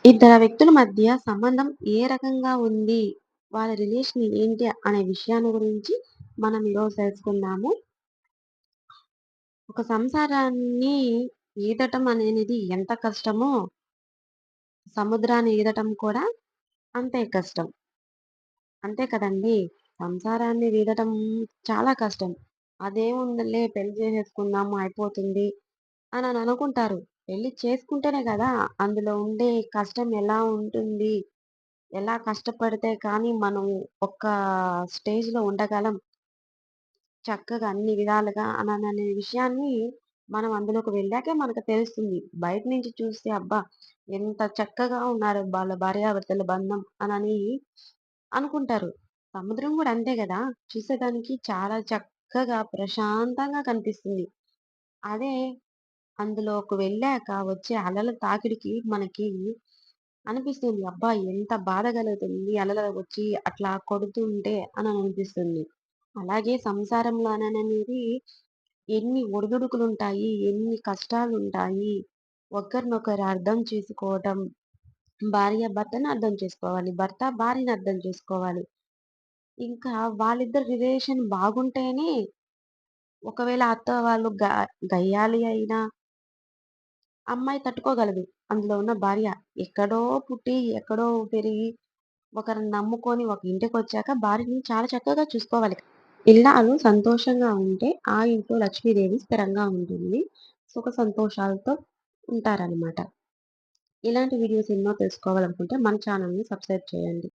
ఇద్దరు వ్యక్తుల మధ్య సంబంధం ఏ రకంగా ఉంది? వాళ్ళ రిలేషన్ ఏంటి? అనే విషయాన్ని గురించి మనం ఈరోజు తెలుసుకుందాము. ఒక సంసారాన్ని ఈదటం అనేది ఎంత కష్టమో, సముద్రాన్ని ఈదటం కూడా అంతే కష్టం. అంతే కదండీ! సంసారాన్ని వీడటం చాలా కష్టం. అదేముందిలే పెళ్లి చేసేసుకుందాము అయిపోతుంది అని అనుకుంటారు. పెళ్లి చేసుకుంటేనే గదా! అందులో ఉండే కష్టం ఎలా ఉంటుంది? ఎలా కష్టపడితే కానీ మనం ఒక స్టేజ్‌లో ఉండగలం. చక్కగా అన్ని విధాలుగా అనననే విషయాన్ని మనం అందులోకి వెళ్ళాకే మనకు తెలుస్తుంది. బయట నుంచి చూస్తే అబ్బా! ఎంత చక్కగా ఉన్నారు వాళ్ళ భార్యాభర్తల బంధం అనని అనుకుంటారు. సముద్రం గూడా అంతే గదా! చూసేదానికి చాలా చక్కగా ప్రశాంతంగా కనిపిస్తుంది. అదే అందులోకి వెళ్ళాక వచ్చే అలల తాకిడికి మనకి అనిపిస్తుంది. అబ్బా! ఎంత బాధ కలుగుతుంది అలలు వచ్చి అట్లా కొడుతుంటే అని అనిపిస్తుంది. అలాగే సంసారంలోననేది ఎన్ని ఒడిదుడుకులుంటాయి, ఎన్ని కష్టాలుంటాయి. ఒకరినొకరు అర్థం చేసుకోవటం, భార్య భర్తను అర్థం చేసుకోవాలి. భర్త భార్యని అర్థం చేసుకోవాలి. ఇంకా వాళ్ళిద్దరి రిలేషన్ బాగుంటేనే ఒకవేళ అత్త వాళ్ళు గయ్యాళి అయినా అమ్మాయి తట్టుకోగలదు. అందులో ఉన్న భార్య. ఎక్కడో పుట్టి, ఎక్కడో పెరిగి, ఒకరిని నమ్ముకొని ఒక ఇంటికొచ్చాక భార్యని చాలా చక్కగా చూసుకోవాలి. ఇల్లాలు సంతోషంగా ఉంటే ఆ ఇంట్లో లక్ష్మీదేవి స్థిరంగా ఉంటుంది. సుఖ సంతోషాలతో ఉంటారనమాట. ఇలాంటి వీడియోస్ ఎన్నో తెలుసుకోవాలనుకుంటే మన ఛానెల్‌ని సబ్స్క్రైబ్ చేయండి.